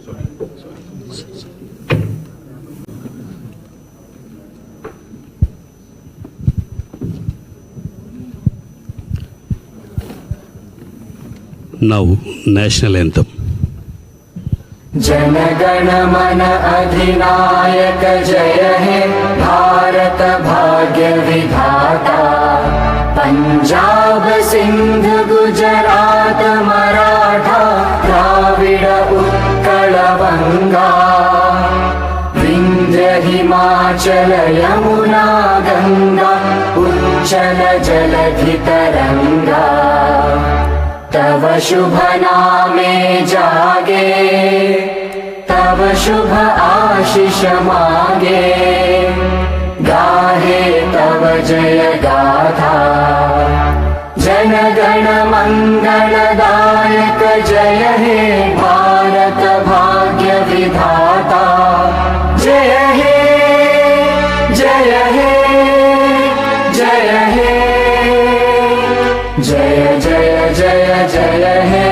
Now, national anthem. Jana Gana मन अधिनायक जय हे भारत भाग्य विधाता। पंजाब सिंध गुजरात मराठा द्राविड़ उत्कल बंगा। विंध्य हिमाचल यमुना गंगा उच्चल जलधि तरंगा। तव शुभ नामे जागे तव शुभ आशीष मागे। गाहे तव जय गाथा जन गण मंगलदायक जय हे भारत भाग्य विधाता। जय हे जय हे जय हे जय जय जय जय हे।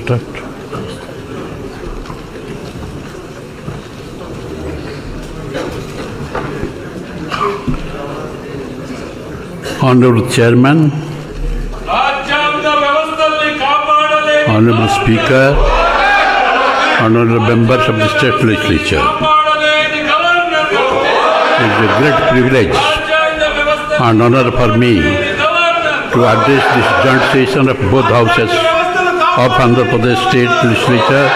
Start. Honorable Chairman, Honorable Speaker, Honorable members of the State Legislature, it is a great privilege and honor for me to address this joint session of both houses of Andhra Pradesh State Legislature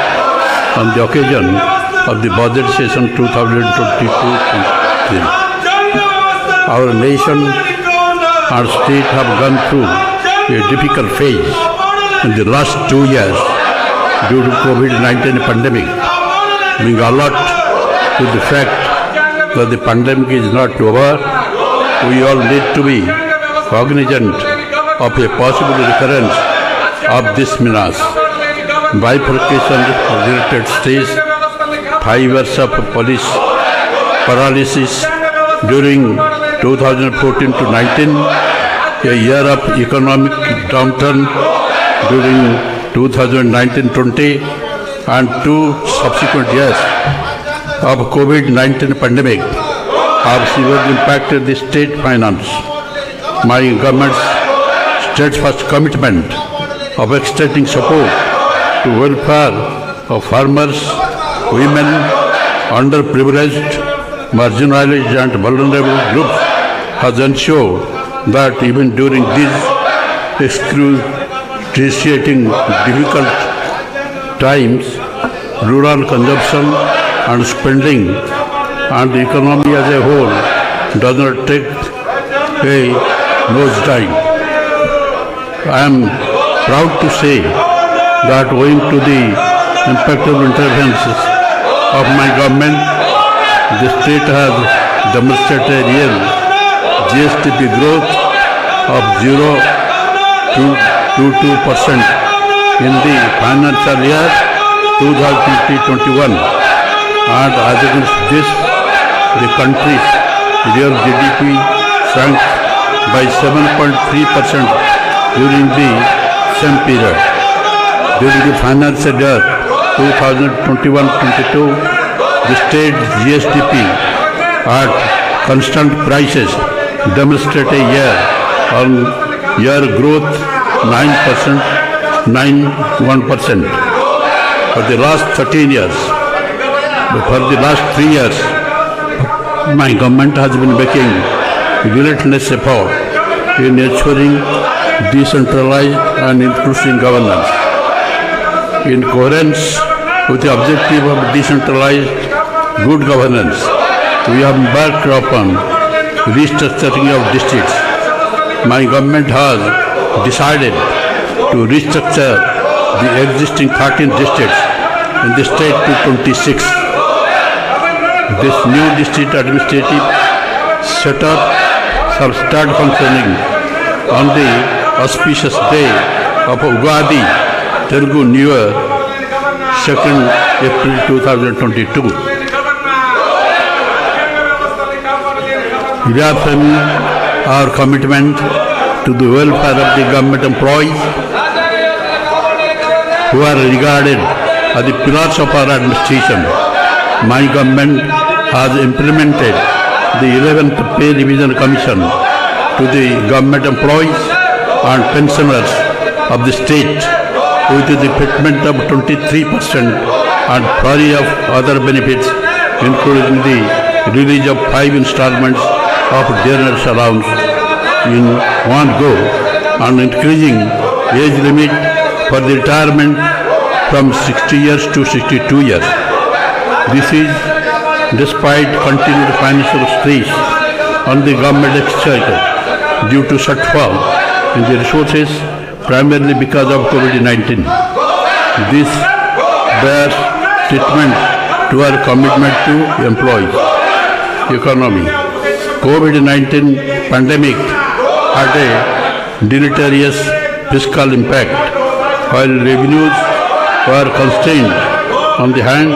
on the occasion of the budget session 2022-23. Our nation and state have gone through a difficult phase in the last 2 years due to COVID-19 pandemic. Being alert to the fact that the pandemic is not over, we all need to be cognizant of a possible recurrence of this menace. Bifurcation of the United States, 5 years of police paralysis during 2014 to 19, a year of economic downturn during 2019-20, and 2 subsequent years of COVID-19 pandemic have severely impacted the state finance. My government's steadfast commitment of extending support to welfare of farmers, women, underprivileged, marginalized and vulnerable groups has ensured that even during these excruciating difficult times, rural consumption and spending and the economy as a whole does not take a nosedive. I am proud to say that owing to the impactful interventions of my government, the state has demonstrated real GSTP growth of 0.22% in the financial year 2020-21, and as against this, the country's real GDP sank by 7.3% during the same period. During the financial year 2021-22, the state GSTP at constant prices demonstrate a year-on-year growth 9.1%. For the last 13 years, for the last 3 years, my government has been making relentless effort in ensuring decentralized and inclusive governance. In coherence with the objective of decentralized good governance, we have embarked upon restructuring of districts. My government has decided to restructure the existing 13 districts in the state to 26. This new district administrative setup shall start functioning on the auspicious day of Ugadi, Telugu New Year, 2nd April 2022. reaffirm our commitment to the welfare of the government employees who are regarded as the pillars of our administration. My government has implemented the 11th Pay Revision Commission to the government employees and pensioners of the state with the payment of 23% and flurry of other benefits, including the release of 5 installments of generous allowance in one go and increasing age limit for the retirement from 60 years to 62 years. This is despite continued financial stress on the government exchequer due to shortfall in the resources primarily because of COVID-19. This bears statement to our commitment to employees. Economy. COVID-19 pandemic had a deleterious fiscal impact. While revenues were constrained on the hand,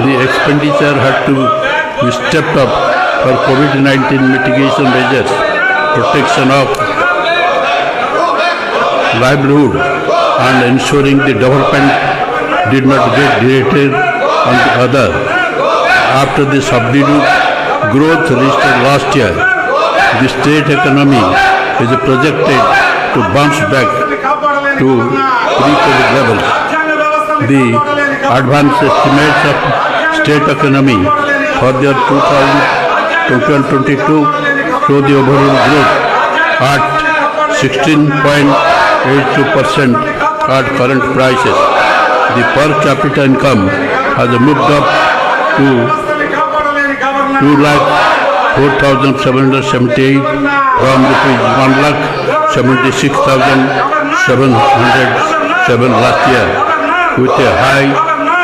the expenditure had to be stepped up for COVID-19 mitigation measures, protection of livelihood and ensuring the development did not get derailed on the other. After the subdued growth registered last year, the state economy is projected to bounce back to pre-COVID levels. The advanced estimates of state economy for the year 2022 show the overall growth at 16.82% at current prices. The per capita income has moved up to 2,04,778 from ₹1,76,707 last year, with a high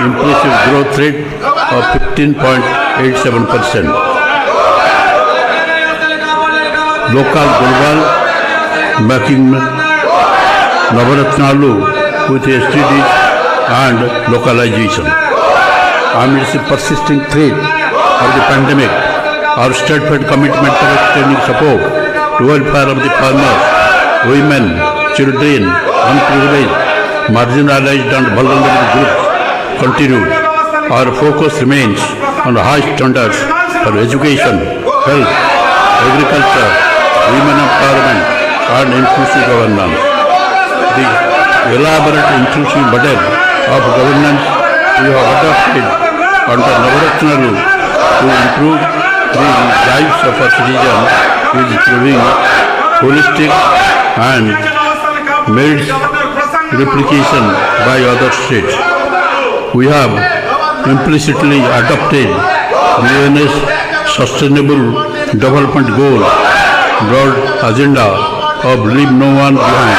impressive growth rate of 15.87%. Local global making Navaratnalu with SDGs and localization. Amidst the persisting threat of the pandemic, our steadfast commitment to extending support to welfare of the farmers, women, children, unprivileged, marginalized and vulnerable groups continued. Our focus remains on high standards for education, health, agriculture, women empowerment and inclusive governance. The elaborate inclusive model of governance we have adopted under Navaratnalu to improve the lives of our citizens is proving holistic and merits replication by other states. We have implicitly adopted the UN's Sustainable Development Goals broad agenda of leave no one behind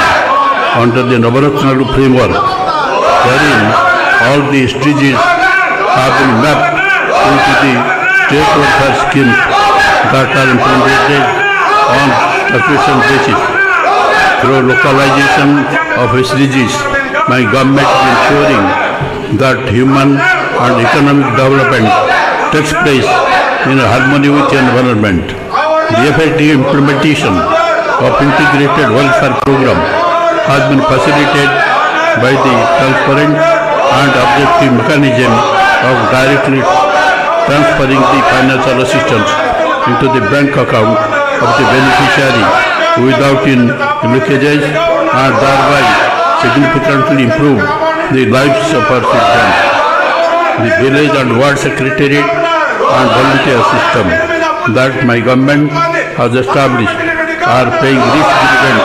under the Navaratnalu framework, wherein all the SDGs have been mapped into the state welfare schemes that are implemented on occasion basis. Through localization of SDGs, my government is ensuring that human and economic development takes place in harmony with the environment. The effective implementation of integrated welfare program has been facilitated by the transparent and objective mechanism of directly transferring the financial assistance into the bank account of the beneficiary without leakages and thereby significantly improve the lives of our citizens. The village and ward secretariat and volunteer system that my government has established are paying rich dividends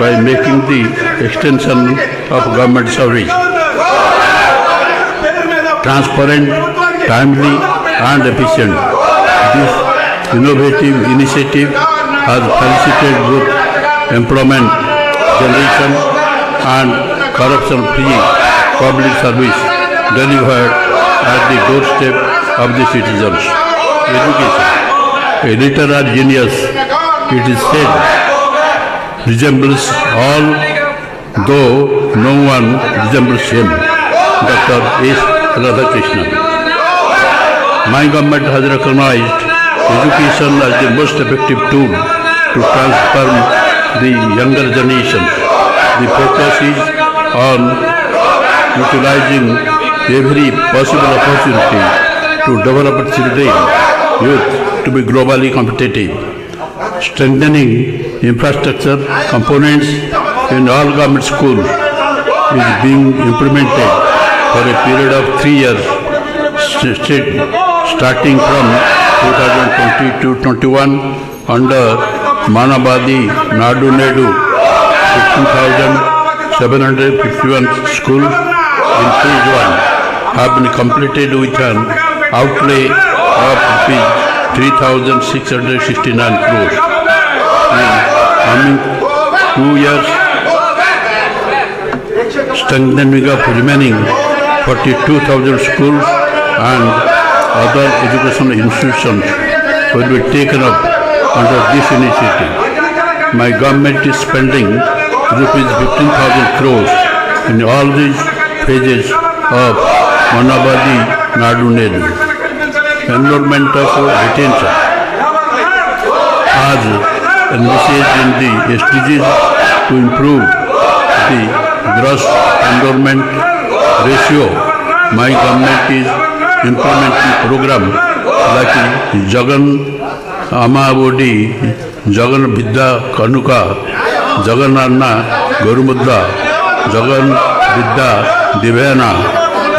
by making the extension of government service transparent, timely and efficient. This innovative initiative has facilitated both employment generation and corruption-free public service delivered at the doorstep of the citizens. Education. A literary genius, it is said, resembles all, though no one resembles him. Dr. S. Radhakrishnan. My government has recognized education as the most effective tool to transform the younger generation. The focus is on utilizing every possible opportunity to develop children, youth to be globally competitive. Strengthening infrastructure components in all government schools is being implemented for a period of 3 years, starting from 2020-21 under Manabadi Nadu Nedu 15,751 schools in phase 1 have been completed with an outlay of 3,669 crores. In coming 2 years, strengthening of remaining 42,000 schools and other educational institutions will be taken up under this initiative. My government is spending rupees 15,000 crores in all these phases of Manabadi Nadu Nedu. Enrollment of retention as envisaged in the SDGs to improve the gross enrollment ratio. My government is implementing program like Jagan Amavodi, Jagan Vidya Kanuka, Jagan Anna Gurumudra, Jagan Vidya Divyana,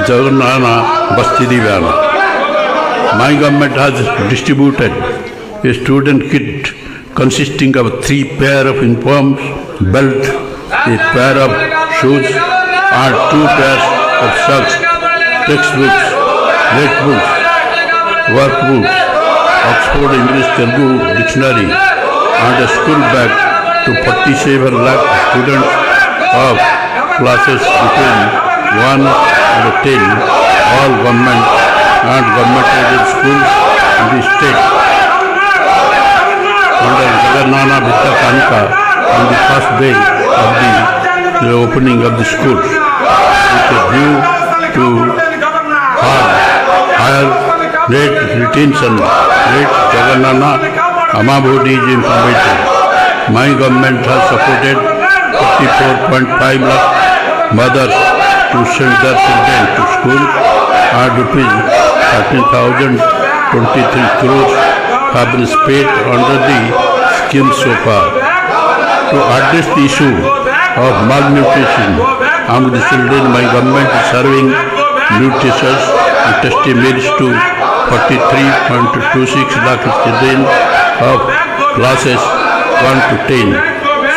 Jagan Anna Basti Divyana. My government has distributed a student kit consisting of 3 pair of uniforms, belt, a pair of shoes and 2 pairs of socks, textbooks, notebooks, workbooks, Oxford English Telugu dictionary and a school bag to 47 lakh students of classes between 1 and 10, all government and government-aided schools in the state. Under Jagannana Vidya Kanika on the first day of the opening of the schools, with a view to higher rate retention rate, Jagannana Amabodi is implemented. My government has supported 54.5 lakh mothers to send their children to school and rupees 13,023 crores have been spent under the scheme so far. To address the issue of malnutrition among the children, my government is serving nutritious and tasty meals to 43.26 lakh children of classes 1 to 10.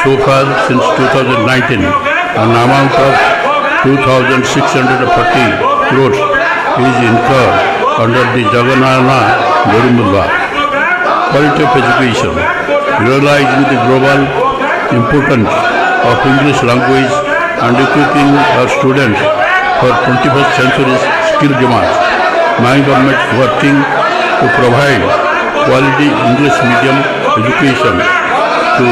So far, since 2019, an amount of 2,640 crores is incurred under the Jagannana Gurumudra. Quality of education, realizing the global importance of English language and equipping our students for 21st century skill demands. My government is working to provide quality English medium education to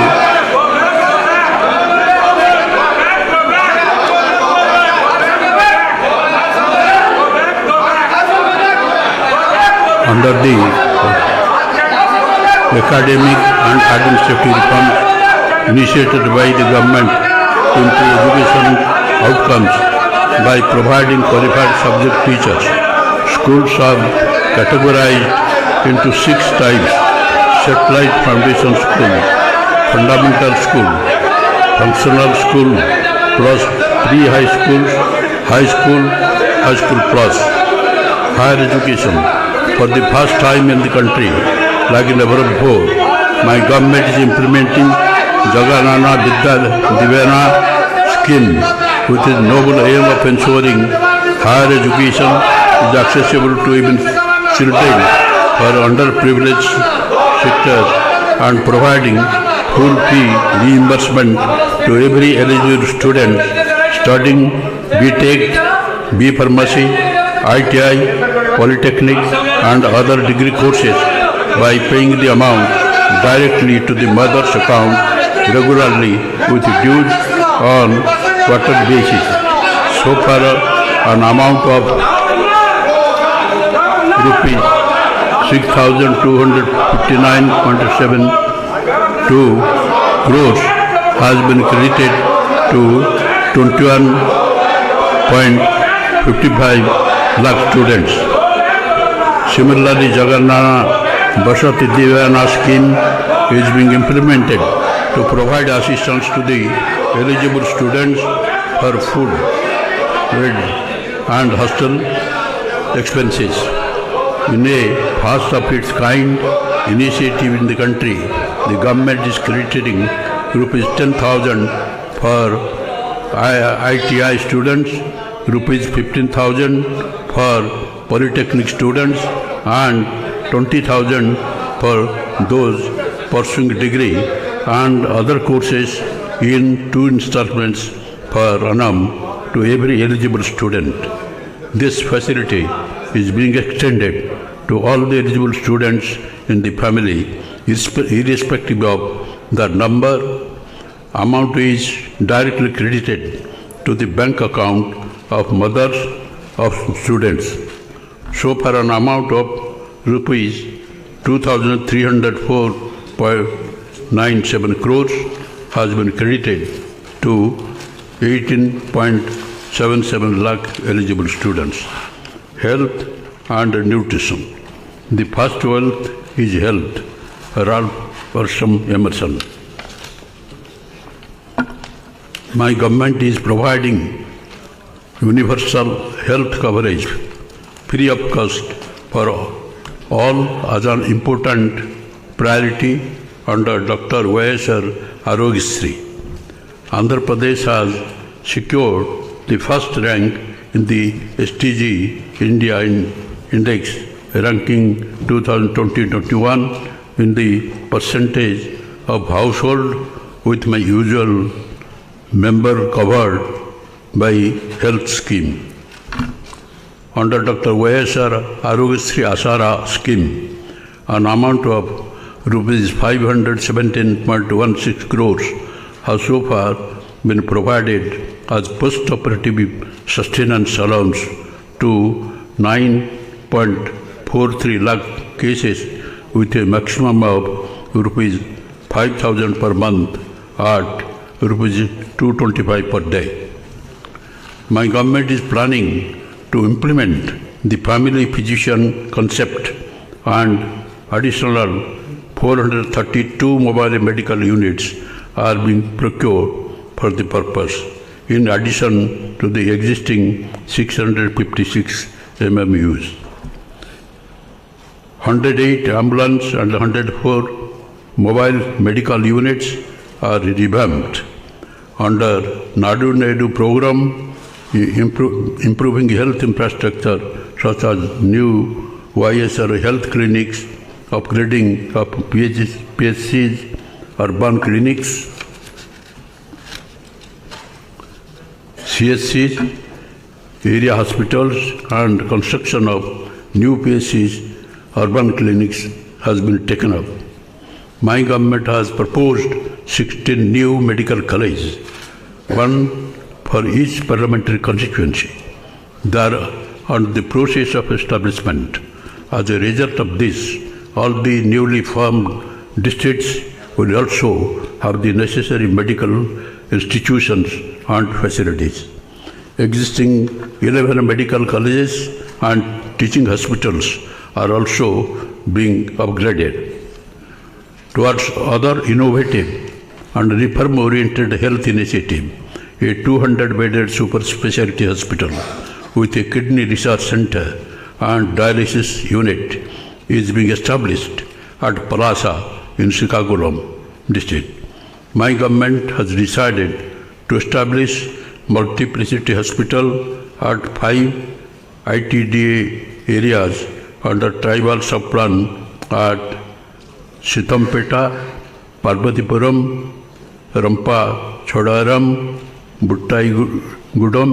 under the academic and administrative reforms initiated by the government to improve education outcomes by providing qualified subject teachers. Schools are categorized into 6 types: satellite foundation school, fundamental school, functional school plus pre-high schools, high school plus. Higher education. For the first time in the country, like never before, my government is implementing Jagannana Vidya Divyana scheme with its noble aim of ensuring higher education is accessible to even children for underprivileged sectors and providing full fee reimbursement to every eligible student studying B.Tech, B Pharmacy, ITI, Polytechnic and other degree courses by paying the amount directly to the mother's account regularly with dues on quarter basis. So far, an amount of rupees 6,259.72 crores has been credited to 21.55 lakh students. Similarly, Jagannana Basati Divana scheme is being implemented to provide assistance to the eligible students for food, bed and hostel expenses. In a first of its kind initiative in the country, the government is crediting rupees 10,000 for ITI students, rupees 15,000 for polytechnic students and 20,000 for those pursuing degree and other courses in 2 installments per annum to every eligible student. This facility is being extended to all the eligible students in the family, irrespective of the number. Amount is directly credited to the bank account of mothers of students. So far, an amount of rupees 2,304.97 crores has been credited to 18.77 lakh eligible students. Health and nutrition. The first wealth is health. Ralph Waldo Emerson. My government is providing universal health coverage free of cost for all as an important priority under Dr. YSR Arogyasri. Andhra Pradesh has secured the first rank in the STG India Index ranking 2020-21 in the percentage of household with my usual member covered by health scheme. Under Dr. YSR Arogyasri Asara scheme, an amount of rupees 517.16 crores has so far been provided as post-operative sustenance allowance to 9.43 lakh cases with a maximum of rupees 5,000 per month at rupees 225 per day. My government is planning to implement the family physician concept and additional 432 mobile medical units are being procured for the purpose, in addition to the existing 656 MMUs. 108 ambulance and 104 mobile medical units are revamped. Under Nadu Nedu program, improving health infrastructure such as new YSR health clinics, upgrading of PSCs, urban clinics, CSCs, area hospitals and construction of new PSCs, urban clinics has been taken up. My government has proposed 16 new medical colleges, one for each parliamentary constituency. They are on the process of establishment. As a result of this, all the newly formed districts will also have the necessary medical institutions and facilities. Existing 11 medical colleges and teaching hospitals are also being upgraded. Towards other innovative and reform-oriented health initiative, a 200-bedded super specialty hospital with a kidney research center and dialysis unit is being established at Palasa in Srikakulam district. My government has decided to establish multiplicity hospital at 5 ITDA areas under tribal subplan at Sitampeta, Parvatipuram, Rampa Chodaram, Buttaigudam,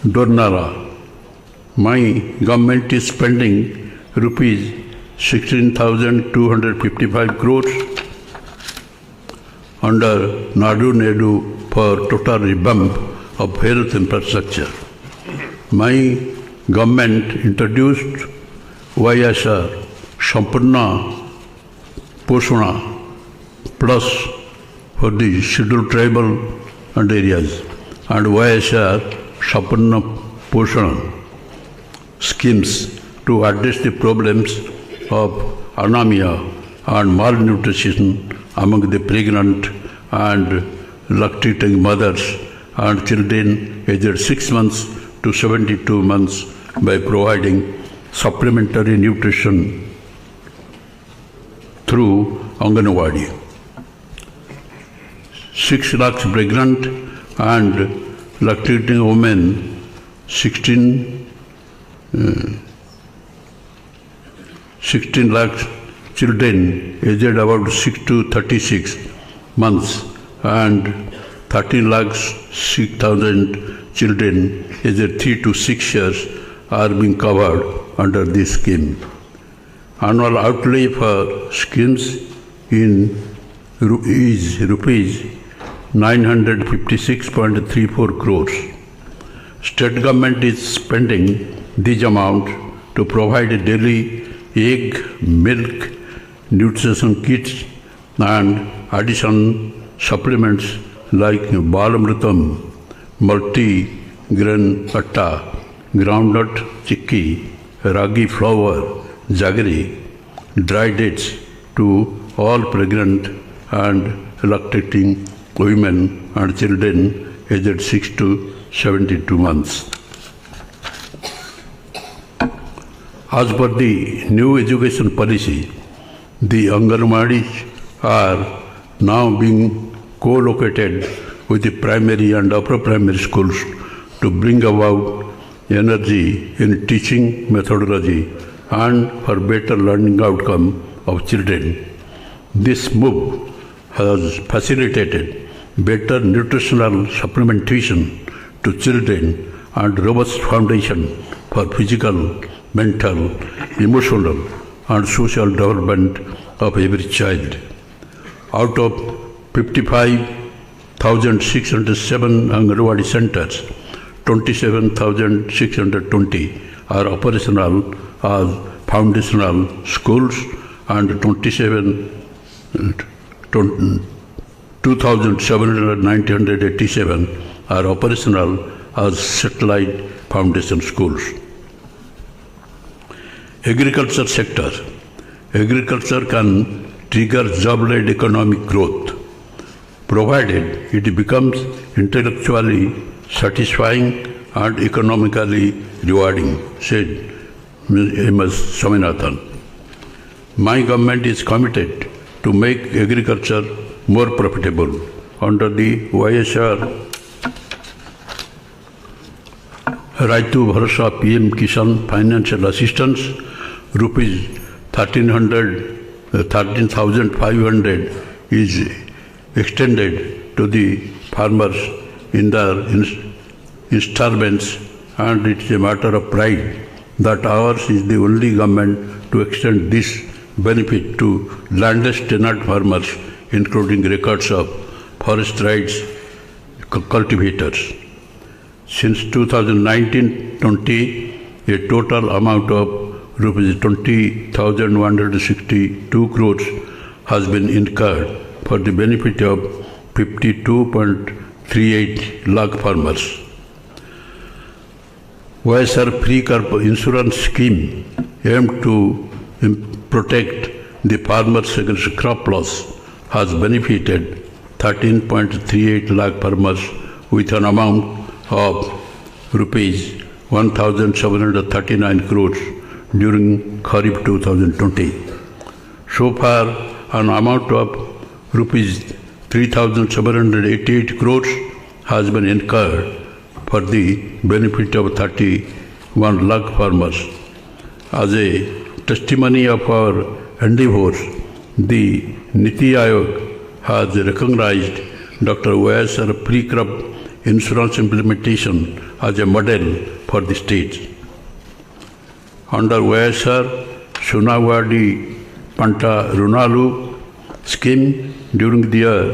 Dornala. My government is spending rupees 16,255 crores under Nadu Nedu for total revamp of health infrastructure. My government introduced YSR Sampurna Poshana Plus for the scheduled tribal and areas, and YSR Sampurna Poshana schemes to address the problems of anemia and malnutrition among the pregnant and lactating mothers and children aged 6 months to 72 months by providing supplementary nutrition through Anganwadi. 6 lakhs pregnant and lactating women, 16 lakhs children aged about 6 to 36 months and 13 lakhs 6,000 children aged 3 to 6 years are being covered under this scheme. Annual outlay for schemes is rupees 956.34 crores. State government is spending this amount to provide daily egg, milk, nutrition kits and additional supplements like Balamritam, multi-grain atta, groundnut chikki, ragi flour, jaggery, dry dates to all pregnant and lactating women and children aged 6 to 72 months. As per the new education policy, the Anganwadis are now being co-located with the primary and upper primary schools to bring about energy in teaching methodology and for better learning outcome of children. This move has facilitated better nutritional supplementation to children and robust foundation for physical, mental, emotional and social development of every child. Out of 55,607 Anganwadi centers, 27,620 are operational as foundational schools and 2,787 are operational as satellite foundation schools. Agriculture sector. Agriculture can trigger job-led economic growth, provided it becomes intellectually satisfying and economically rewarding, said M.S. Swaminathan. My government is committed to make agriculture more profitable. Under the YSR Raitu Bharsa PM Kisan financial assistance, rupees 13,500 is extended to the farmers in their installments, and it is a matter of pride that ours is the only government to extend this benefit to landless tenant farmers, including records of forest rights cultivators. Since 2019-20, a total amount of rupees 20,162 crores has been incurred for the benefit of 52.38 lakh farmers. YSR Free Crop Insurance Scheme aimed to protect the farmers against crop loss has benefited 13.38 lakh farmers with an amount of rupees 1,739 crores during Kharif 2020. So far, an amount of rupees 3,788 crores has been incurred for the benefit of 31 lakh farmers. As a testimony of our endeavors, the Niti Aayog has recognized Dr. YSR pre-crop insurance implementation as a model for the states. Under YSR Sunawadi Panta Runalu scheme during the year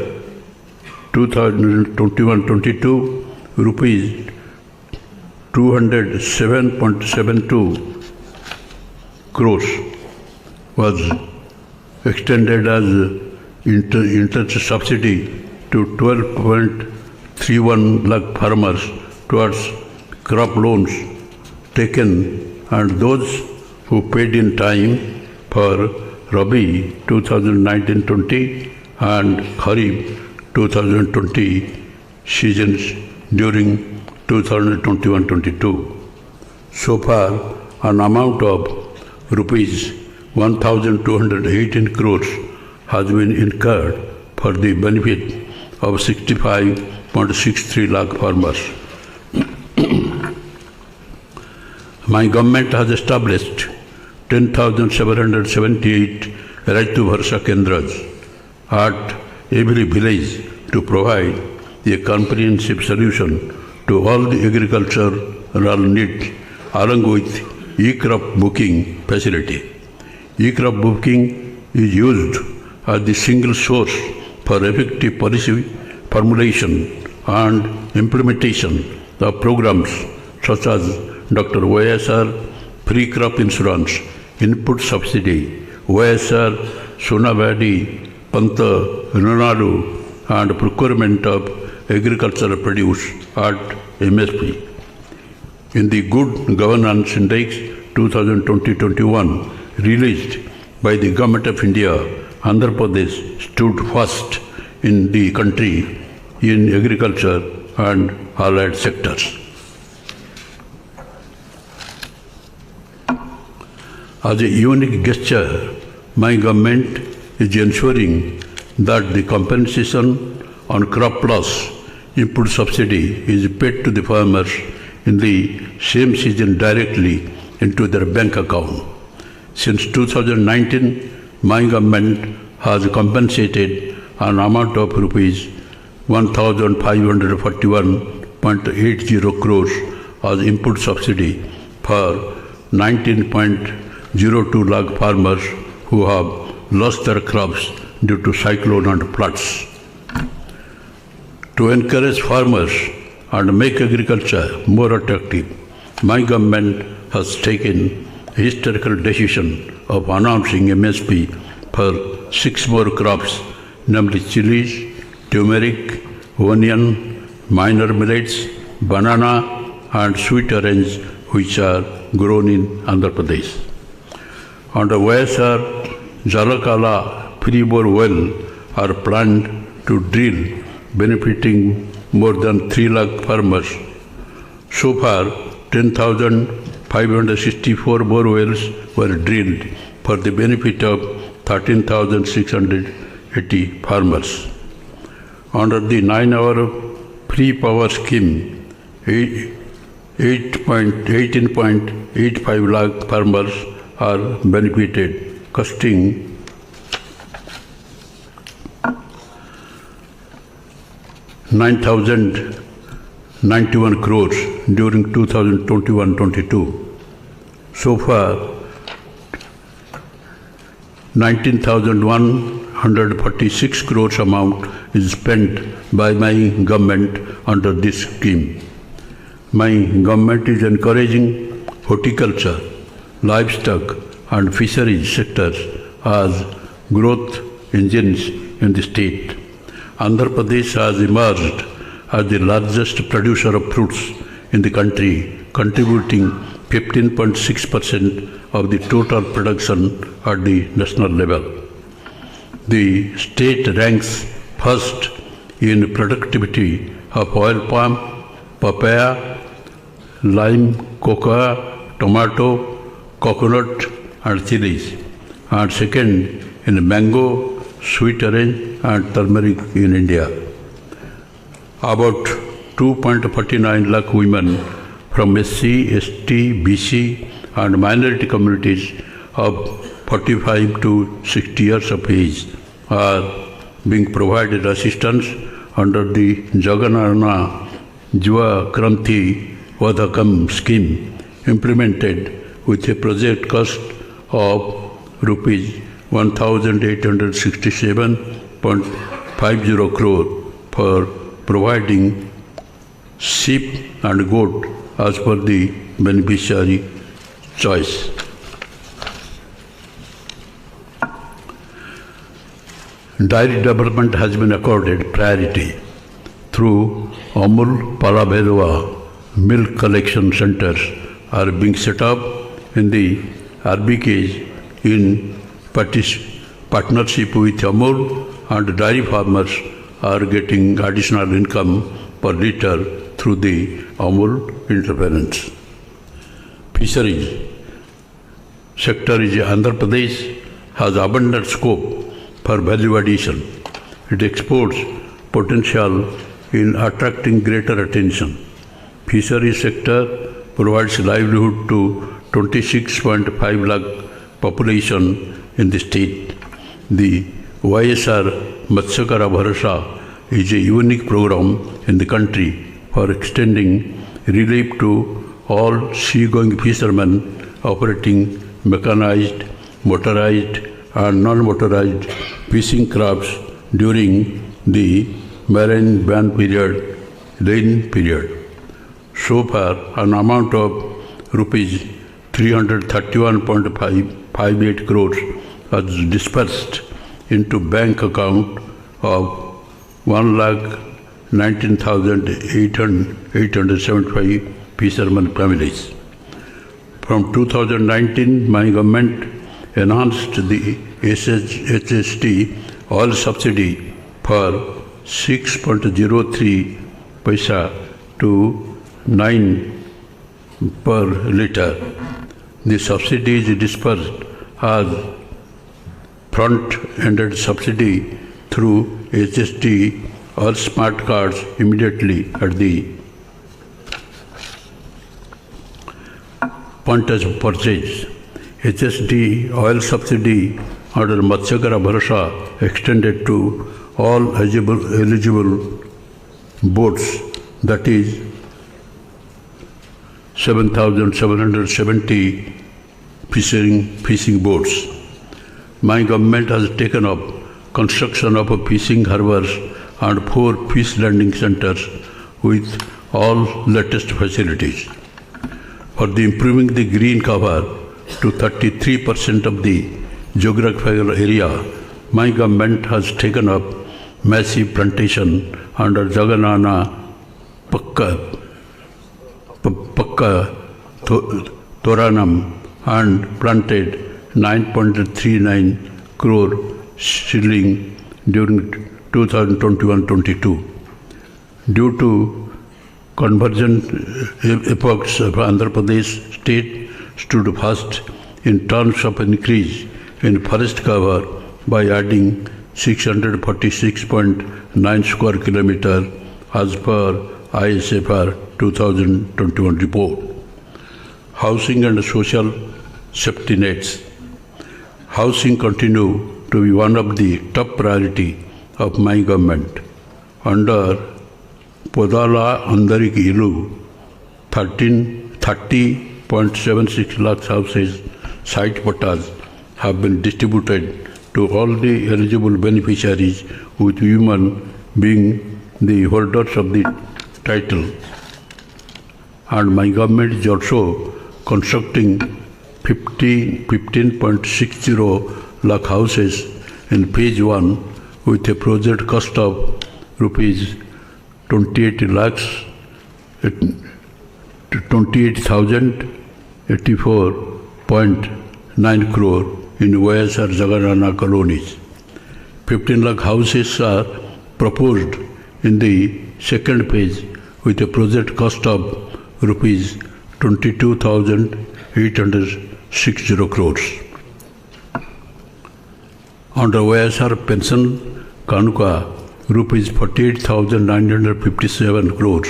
2021-22, rupees 207.72 crores was extended as interest subsidy to 12.31 lakh farmers towards crop loans taken, and those who paid in time for Rabi 2019-20 and Kharif 2020 seasons during 2021-22. So far, an amount of rupees 1,218 crores has been incurred for the benefit of 65.63 lakh farmers. My government has established 10,778 Raitu Bharsha Kendras at every village to provide a comprehensive solution to all the agricultural needs along with e-crop booking facility. E-crop booking is used as the single source for effective policy formulation and implementation of programs such as Dr. YSR Free Crop Insurance, Input Subsidy, YSR Sunavadi Panta Runadu, and procurement of agricultural produce at MSP. In the Good Governance Index 2020-21 released by the Government of India, Andhra Pradesh stood first in the country in agriculture and allied sectors. As a unique gesture, my government is ensuring that the compensation on crop loss input subsidy is paid to the farmers in the same season directly into their bank account. Since 2019, my government has compensated an amount of rupees 1,541.80 crores as input subsidy for 19.02 lakh farmers who have lost their crops due to cyclone and floods. To encourage farmers and make agriculture more attractive, my government has taken a historical decision of announcing MSP for 6 more crops, namely chilies, turmeric, onion, minor millets, banana, and sweet orange, which are grown in Andhra Pradesh. Under YSR, Jalakala free-bore well are planned to drill, benefiting more than 3 lakh farmers. So far, 10,564 bore wells were drilled for the benefit of 13,680 farmers. Under the 9-hour free power scheme, 18.85 lakh farmers are benefited, costing ₹9,091 crores during 2021-22. So far, 19,146 crores amount is spent by my government under this scheme. My government is encouraging horticulture, livestock and fisheries sectors as growth engines in the state. Andhra Pradesh has emerged as the largest producer of fruits in the country, contributing 15.6% of the total production at the national level. The state ranks first in productivity of oil palm, papaya, lime, cocoa, tomato, coconut and chilies, and second in mango, sweet orange and turmeric in India. About 2.49 lakh women from SC, ST, BC and minority communities of 45 to 60 years of age are being provided assistance under the Jaganana Jiva Kranti Vadakam scheme, implemented with a project cost of rupees 1,867.50 crore for providing sheep and goat as per the beneficiary choice. Dairy development has been accorded priority through Amul Palabhelwa milk collection centers are being set up in the RBKs in partnership with Amul, and dairy farmers are getting additional income per liter through the Amul interference. Fisheries sector is Andhra Pradesh has abundant scope for value addition. It exports potential in attracting greater attention. Fisheries sector provides livelihood to 26.5 lakh population in the state. The YSR Matsyakara Bharasa is a unique program in the country for extending relief to all seagoing fishermen operating mechanized, motorized and non-motorized fishing crafts during the marine ban period, rain period. So far, an amount of rupees 331.58 crores was dispersed into bank account of 1,19,875 fishermen families. From 2019, my government enhanced the HST oil subsidy for 6.03 paisa to 9 per litre. The subsidy is dispersed as front-ended subsidy through HST or smart cards immediately at the point of purchase. HST oil subsidy under Matsyakara Bharasa extended to all eligible boats, that is 7,770 fishing boats. My government has taken up construction of fishing harbors and 4 fish landing centers with all latest facilities. For the improving the green cover to 33% of the geographical area, my government has taken up massive plantation under Jaganana Pakka Toranam and planted 9.39 crore shilling during 2021-22. Due to convergent efforts of Andhra Pradesh state stood first in terms of increase in forest cover by adding 646.9 square kilometer as per ISFR 2021 report. Housing and social safety nets. Housing continue to be one of the top priority of my government. Under Podala Andariki Ilu, 30.76 lakh houses, site patas have been distributed to all the eligible beneficiaries, with women being the holders of the title. And my government is also constructing 15.60 lakh houses in phase 1 with a project cost of rupees 28,084.9 crore in YSR Jaganana colonies. 15 lakh houses are proposed in the second phase with a project cost of rupees 22,860 crores. Under YSR pension Kanuka, rupees 48,957 crores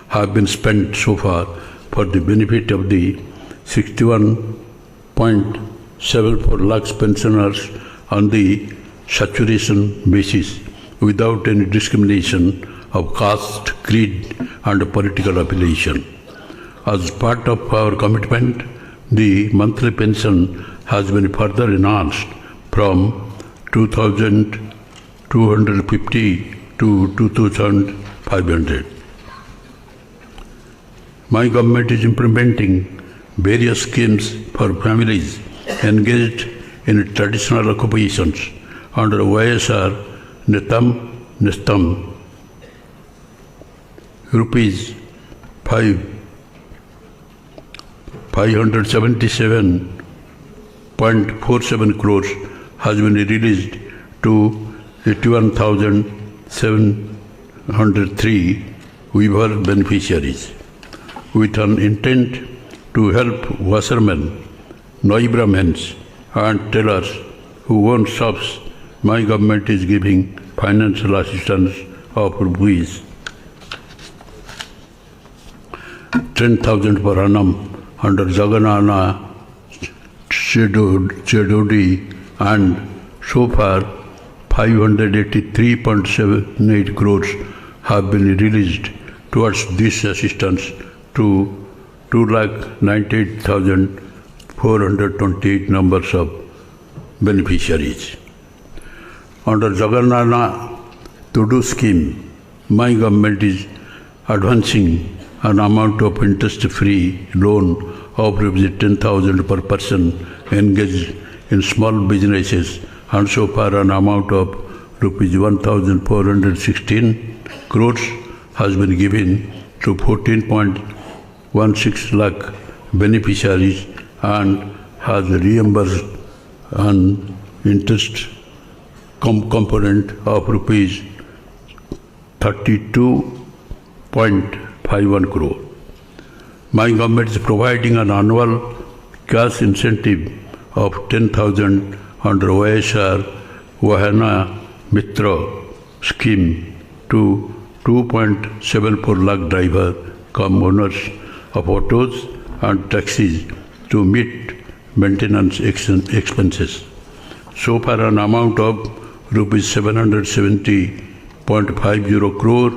have been spent so far for the benefit of the 61.74 lakhs pensioners on the saturation basis without any discrimination of caste, creed and political affiliation. As part of our commitment, the monthly pension has been further enhanced from 2,250 to 2,500. My government is implementing various schemes for families engaged in traditional occupations under YSR Nistam rupees 577.47 crores has been released to 81,703 weaver beneficiaries. With an intent to help washermen, Brahmins and tailors who own shops, my government is giving financial assistance of rupees 10,000 per annum under Jagannath Chedodi, and so far 583.78 crores have been released towards this assistance to 298,428 numbers of beneficiaries. Under Jagannath Chedodi scheme, my government is advancing an amount of interest-free loan of rupees 10,000 per person engaged in small businesses, and so far an amount of rupees 1,416 crores has been given to 14.16 lakh beneficiaries and has reimbursed an interest component of rupees 32.51 crore. My government is providing an annual cash incentive of 10,000 under YSR Vahana Mitra scheme to 2.74 lakh driver cum owners of autos and taxis to meet maintenance expenses. So far an amount of rupees 770.50 crore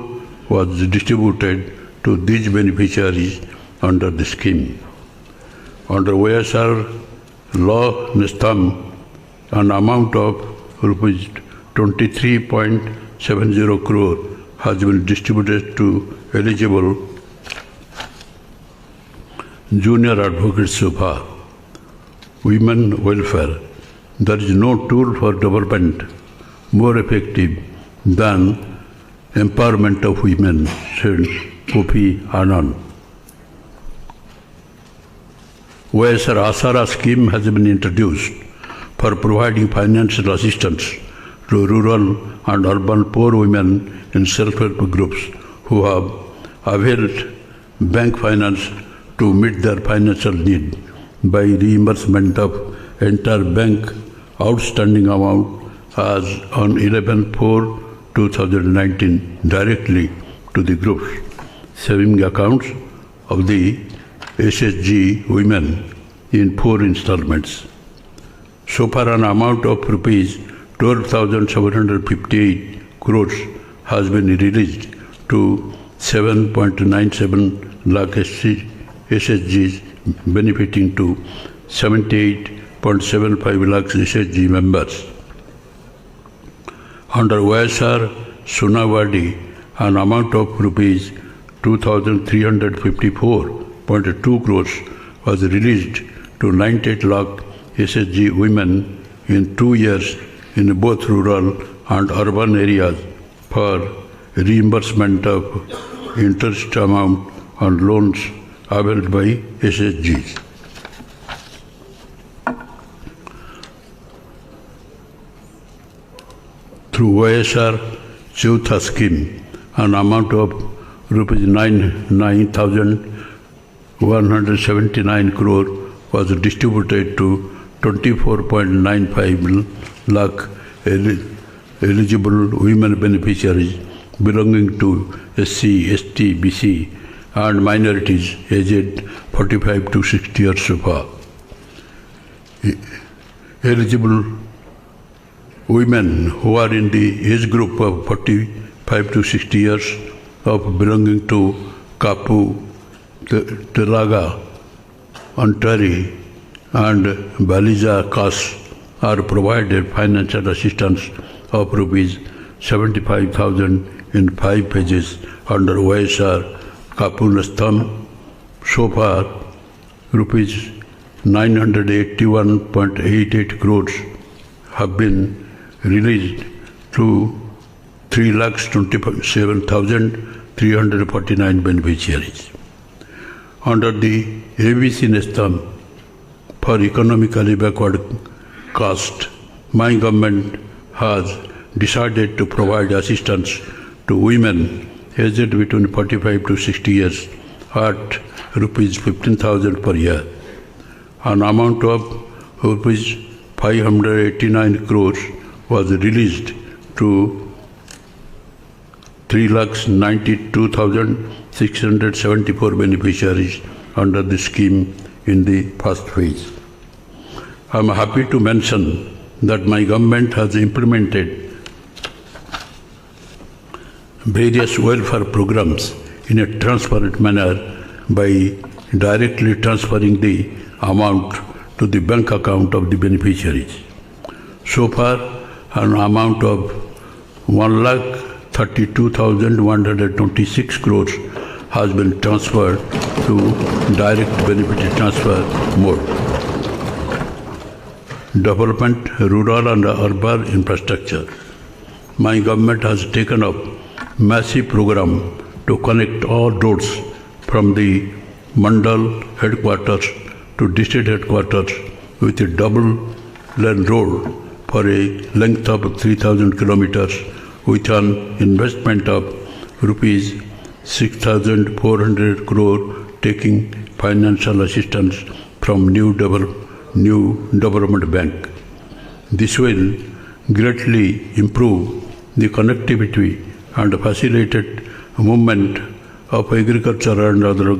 was distributed to these beneficiaries under the scheme. Under YSR Law Nistam, an amount of rupees 23.70 crore has been distributed to eligible junior advocates so far. Women welfare. There is no tool for development more effective than empowerment of women, said Kofi Annan. YSR Asara scheme has been introduced for providing financial assistance to rural and urban poor women in self-help groups who have availed bank finance to meet their financial need by reimbursement of entire bank outstanding amount as on 11/4/2019 directly to the group's saving accounts of the SSG women in 4 installments. So far an amount of rupees 12,758 crores has been released to 7.97 lakh SSGs, benefiting to 78.75 lakhs SSG members. Under YSR Sunawadi, an amount of rupees 2,354.2 crores was released to 98 lakh SSG women in 2 years in both rural and urban areas for reimbursement of interest amount on loans availed by SSGs. Through YSR Chautha scheme, an amount of rupees 9,179 crore was distributed to 24.95 lakh eligible women beneficiaries belonging to SC, ST, BC and minorities aged 45 to 60 years so far. Eligible women who are in the age group of 45 to 60 years of belonging to Kapu, Telaga, Antari and Baliza castes are provided financial assistance of rupees 75,000 in 5 phases under YSR Kapunastham. So far, rupees 981.88 crores have been released to 3,27,349 beneficiaries. Under the ABC Nestam for economically backward caste, my government has decided to provide assistance to women aged between 45 to 60 years at rupees 15,000 per year. An amount of rupees 589 crores was released to 3,92,674 beneficiaries under the scheme in the first phase. I am happy to mention that my government has implemented various welfare programs in a transparent manner by directly transferring the amount to the bank account of the beneficiaries. So far, an amount of 1,32,126 crores has been transferred to direct benefit transfer mode. Development, rural and urban infrastructure. My government has taken up massive program to connect all roads from the Mandal headquarters to district headquarters with a double lane road for a length of 3,000 kilometers with an investment of rupees 6,400 crore, taking financial assistance from New Development Bank. This will greatly improve the connectivity and facilitate movement of agriculture and other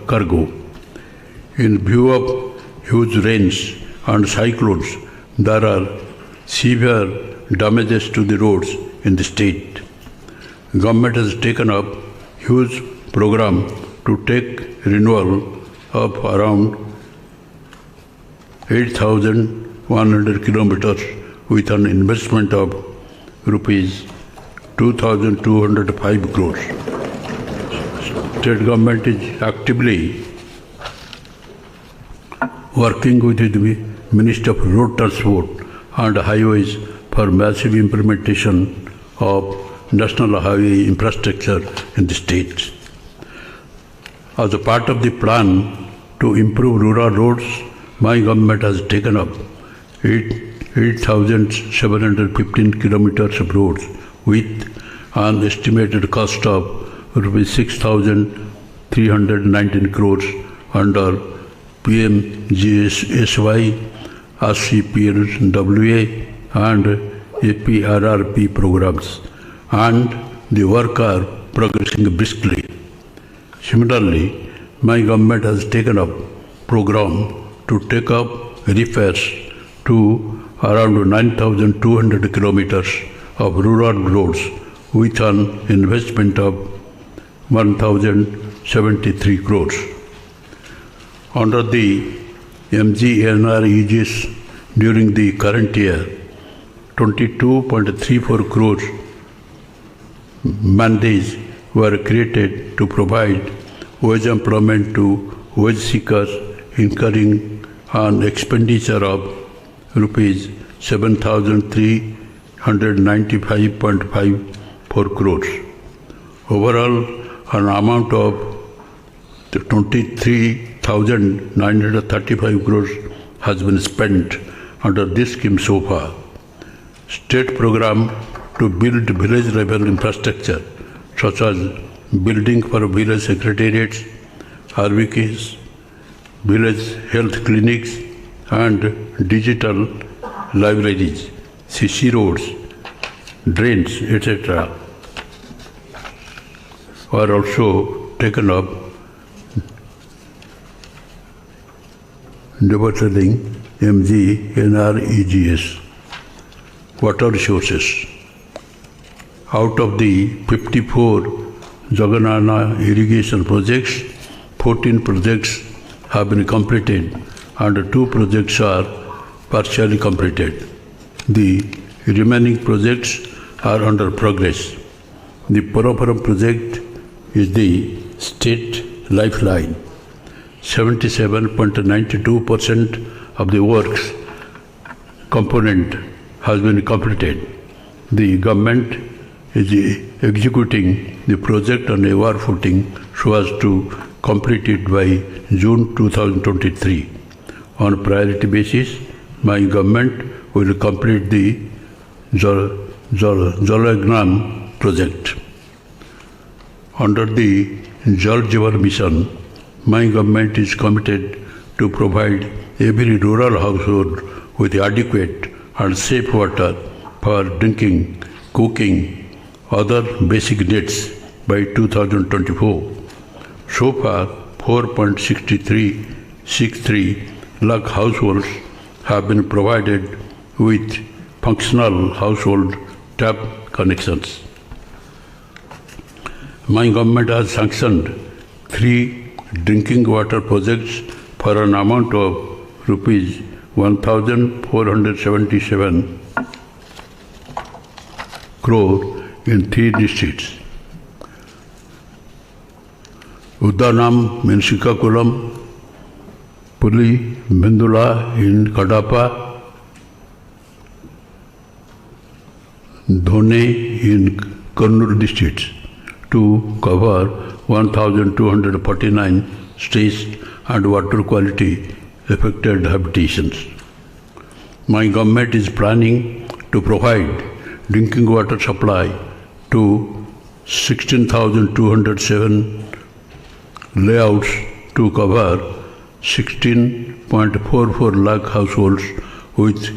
cargo. In view of huge rains and cyclones, there are severe damages to the roads in the state. Government has taken up huge program to take renewal of around 8,100 kilometers with an investment of rupees 2,205 crores. State government is actively working with the Ministry of Road Transport and Highways for massive implementation of national highway infrastructure in the state. As a part of the plan to improve rural roads, my government has taken up 8,715 kilometers of roads with an estimated cost of rupees 6,319 crores under PMGSY, RCPLWA and APRRP programs, and the work are progressing briskly. Similarly, my government has taken up program to take up repairs to around 9,200 kilometers of rural roads with an investment of 1,073 crores. Under the MSR during the current year, 22.34 crores mandates were created to provide wage employment to wage seekers, incurring an expenditure of rupees 7,395.54 crores. Overall, an amount of 23,935 crores has been spent under this scheme so far. State program to build village level infrastructure such as building for village secretariats, RVKs, village health clinics and digital libraries, CC roads, drains, etc. are also taken up, developing MSR water resources. Out of the 54 Jagannath irrigation projects, 14 projects have been completed and 2 projects are partially completed. The remaining projects are under progress. The Purapuram project is the state lifeline. 77.92% of the works component has been completed. The government is executing the project on a war footing so as to complete it by June 2023. On priority basis, my government will complete the Jalagram project. Under the Jal Jeevan mission, my government is committed to provide every rural household with adequate and safe water for drinking, cooking, other basic needs by 2024. So far, 4.63 lakh households have been provided with functional household tap connections. My government has sanctioned 3 drinking water projects for an amount of rupees 1,477 crore in 3 districts. Uddanam in Srikakulam, Puli Bindula in Kadapa, Dhone in Kannur districts to cover 1,249 streets and water quality affected habitations. My government is planning to provide drinking water supply to 16,207 layouts to cover 16.44 lakh households with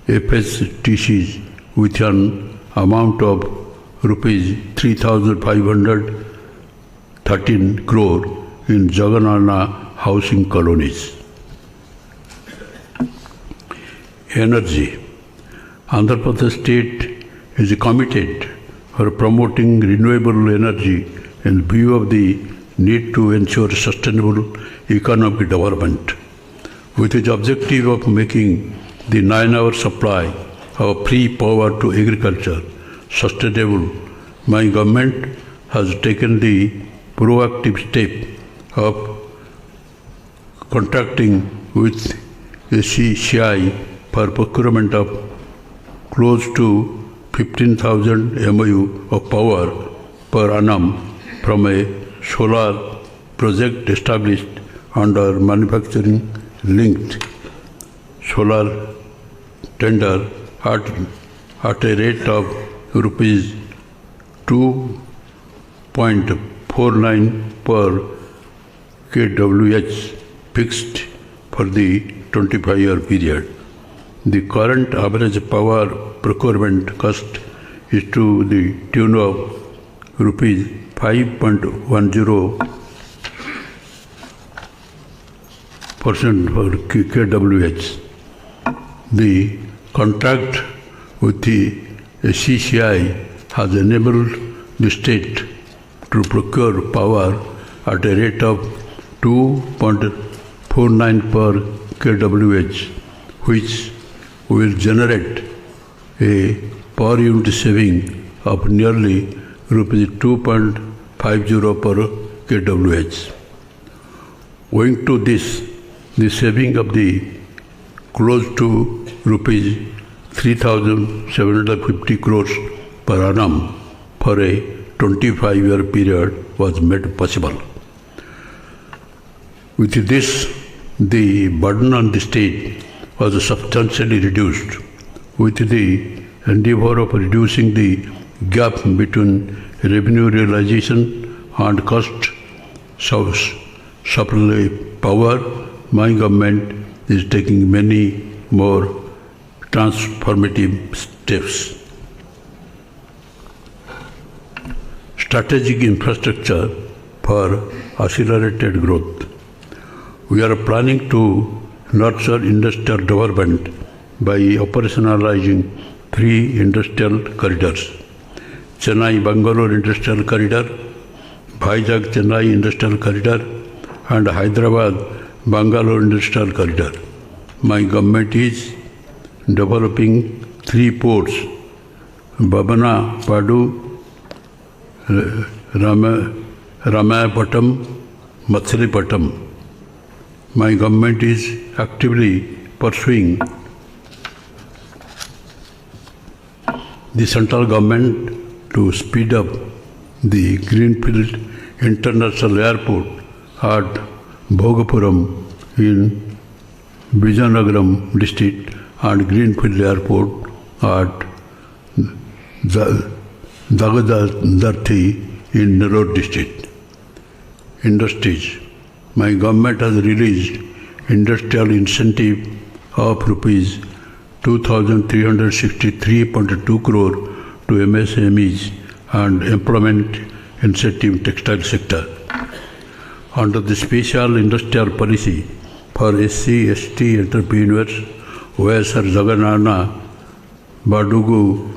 FSTCs with an amount of rupees 3,513 crore in Jagannath housing colonies. Energy. Andhra Pradesh state is committed for promoting renewable energy in view of the need to ensure sustainable economic development. With the objective of making the 9-hour supply of free power to agriculture sustainable, my government has taken the proactive step of contracting with ACCI for procurement of close to 15,000 MOU of power per annum from a solar project established under manufacturing linked solar tender at a rate of rupees 2.49 per kWh fixed for the 25-year period. The current average power procurement cost is to the tune of rupees 5.10% for kWh. The contract with the CCI has enabled the state to procure power at a rate of 2.49 per kWh, which will generate a per unit saving of nearly rupees 2.50 per kWh. Owing to this, the saving of the close to rupees 3,750 crores per annum for a 25-year period was made possible. With this, the burden on the state was substantially reduced. With the endeavor of reducing the gap between revenue realization and cost supply power, my government is taking many more transformative steps. Strategic infrastructure for accelerated growth. We are planning to nurture industrial development by operationalizing 3 industrial corridors: Chennai-Bangalore Industrial Corridor, Vizag-Chennai Industrial Corridor, and Hyderabad-Bangalore Industrial Corridor. My government is developing 3 ports: Babana, Padu, Ramayapatam, Matsilipatam. My government is actively pursuing the central government to speed up the Greenfield International Airport at Bhogapuram in Vizianagaram district and Greenfield Airport at Dagadarthi in Nellore district. Industries. My government has released industrial incentive of rupees 2,363.2 crore to MSMEs and employment incentive textile sector. Under the special industrial policy for SC/ST entrepreneurs, YSR Jaganana Badugu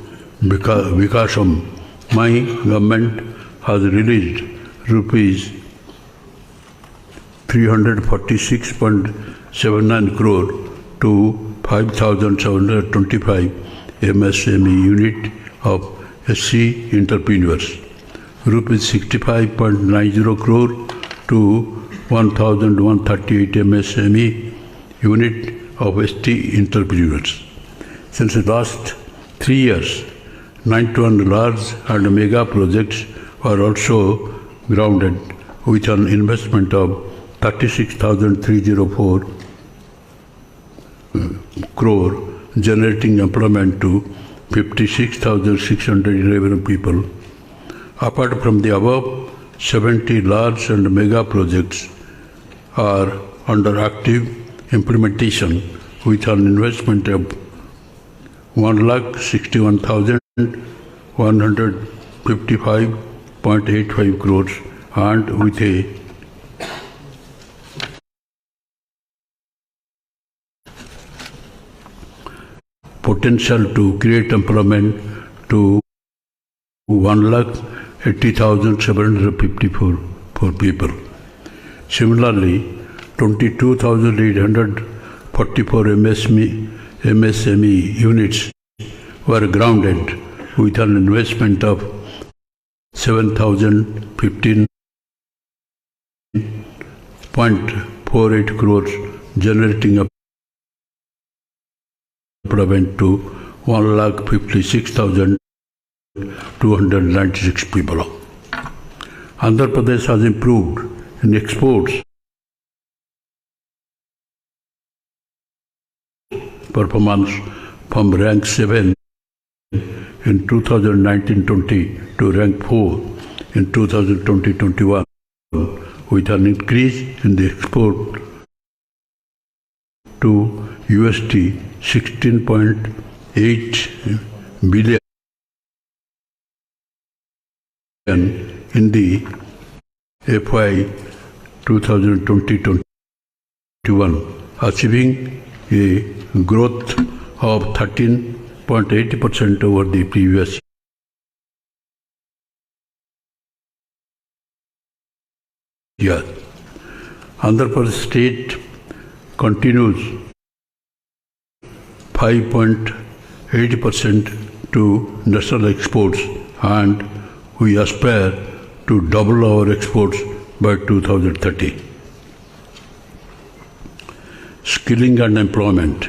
Vikasam, my government has released rupees 346.79 crore to 5,725 MSME unit of SC entrepreneurs, rupees 65.90 crore to 1,138 MSME unit of ST entrepreneurs. Since the last 3 years, 91 large and mega projects are also grounded with an investment of 36,304 crore, generating employment to 56,611 people. Apart from the above, 70 large and mega projects are under active implementation with an investment of 1,61,155.85 crores and with a potential to create employment to 1,80,754 people. Similarly, 22,844 MSME units were grounded with an investment of 7,015.48 crores, generating employment to 1,56,296 people. Andhra Pradesh has improved in exports performance from rank 7 in 2019-20 to rank 4 in 2020-21 with an increase in the export to USD 16.8 billion in the FY 2020-21, achieving a growth of 13.80% over the previous year. Andhra Pradesh state continues 5.80% to national exports, and we aspire to double our exports by 2030. Skilling and employment.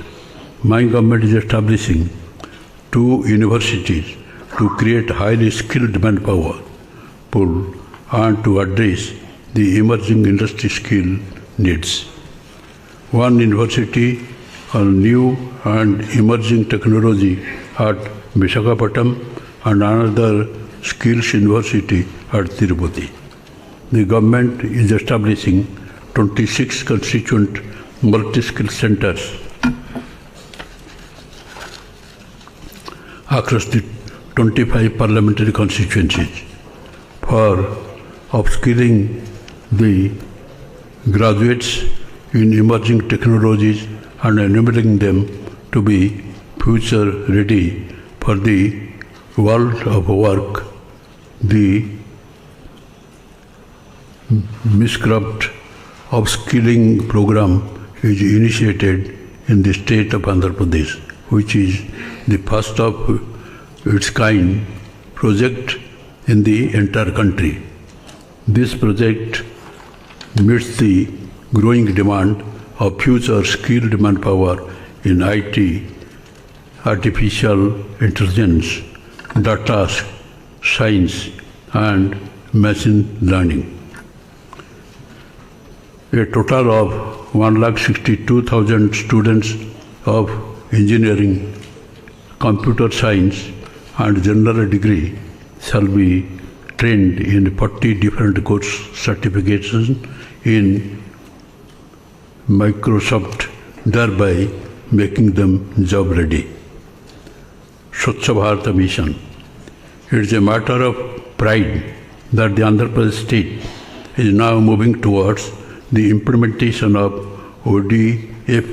My government is establishing 2 universities to create highly skilled manpower pool and to address the emerging industry skill needs. One university on new and emerging technology at Visakhapatnam and another skills university at Tirupati. The government is establishing 26 constituent multi-skill centers across the 25 parliamentary constituencies for upskilling the graduates in emerging technologies and enabling them to be future ready for the world of work. The Miscraft upskilling program is initiated in the state of Andhra Pradesh, which is the first of its kind project in the entire country. This project meets the growing demand of future skilled manpower in IT, artificial intelligence, data science, and machine learning. A total of 1,62,000 students of engineering, computer science, and general degree shall be trained in 40 different course certifications in Microsoft, thereby making them job ready. Swachh Bharat Mission. It is a matter of pride that the Andhra Pradesh state is now moving towards the implementation of ODF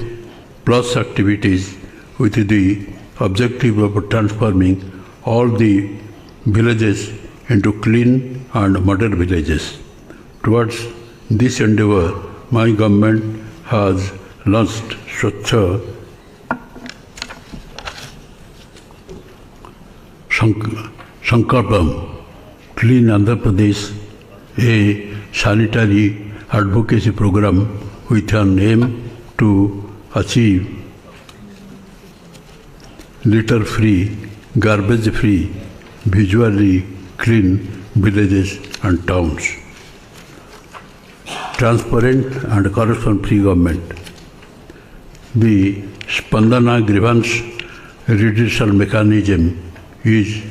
plus activities with the objective of transforming all the villages into clean and modern villages. Towards this endeavor, my government has launched Swachh Sankalpam, Clean Andhra Pradesh, a sanitary advocacy program with an aim to achieve litter-free, garbage-free, visually clean villages and towns. Transparent and corruption-free government. The Spandana grievance redressal mechanism is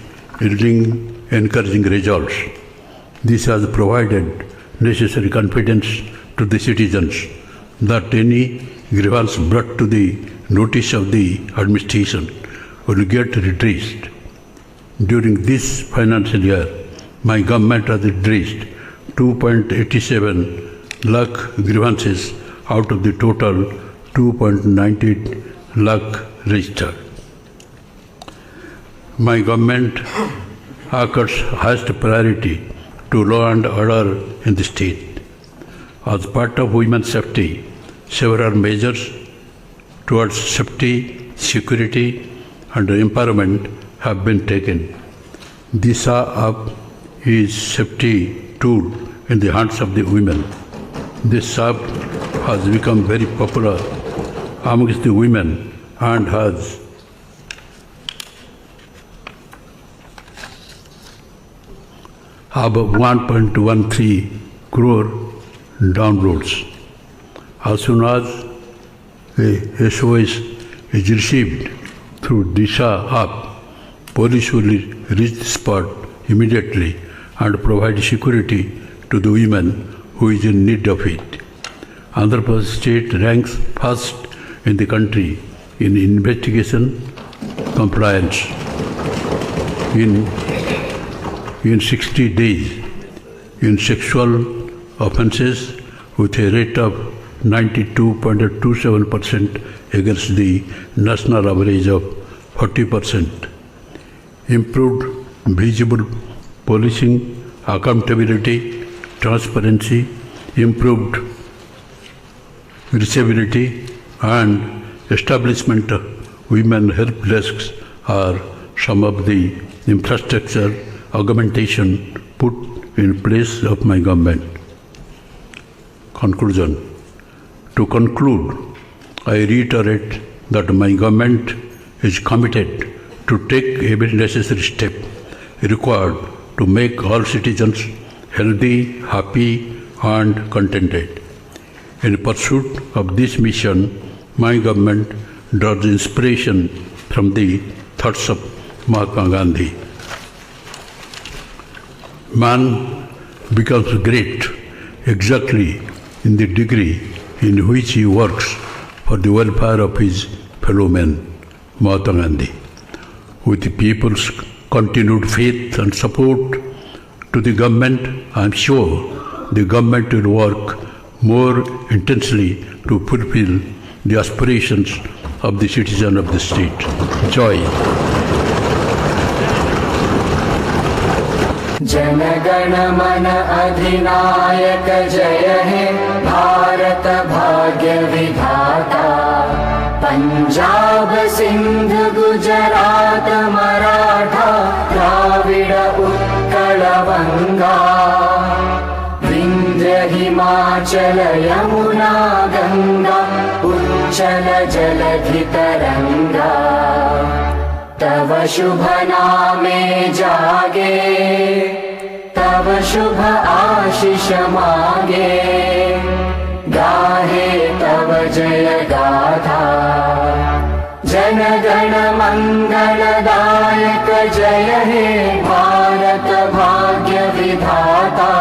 yielding encouraging results. This has provided necessary confidence to the citizens that any grievance brought to the notice of the administration will get redressed. During this financial year, my government has addressed 2.87 lakh grievances out of the total 2.98 lakh registered. My government accords highest priority to law and order in the state. As part of women's safety, several measures towards safety, security, and empowerment have been taken. Disha app is safety tool in the hands of the women. This app has become very popular amongst the women and has above 1.13 crore downloads. As soon as a SOS is received through Disha app, police will reach the spot immediately and provide security to the women who is in need of it. Andhra Pradesh state ranks first in the country in investigation compliance. In 60 days, in sexual offences with a rate of 92.27% against the national average of 40%. Improved visible policing, accountability, transparency, improved reachability, and establishment of women help desks are some of the infrastructure augmentation put in place of my government. Conclusion. To conclude, I reiterate that my government is committed to take every necessary step required to make all citizens healthy, happy, and contented. In pursuit of this mission, my government draws inspiration from the thoughts of Mahatma Gandhi. Man becomes great exactly in the degree in which he works for the welfare of his fellow men, Mahatma Gandhi. With the people's continued faith and support to the government, I am sure the government will work more intensely to fulfill the aspirations of the citizen of the state. Joy. Jana Gana मन अधिनायक जय हे भारत भाग्य विधाता पंजाब सिंध गुजरात मराठा द्राविड उत्कल बंगा विंध्य हिमाचल यमुना गंगा उच्चल जलधि तरंगा तव शुभ नामे जागे, तव शुभ आशीष मागे, गाहे तव जय गाथा। जन गण मंगलदायक जय हे भारत भाग्य विधाता।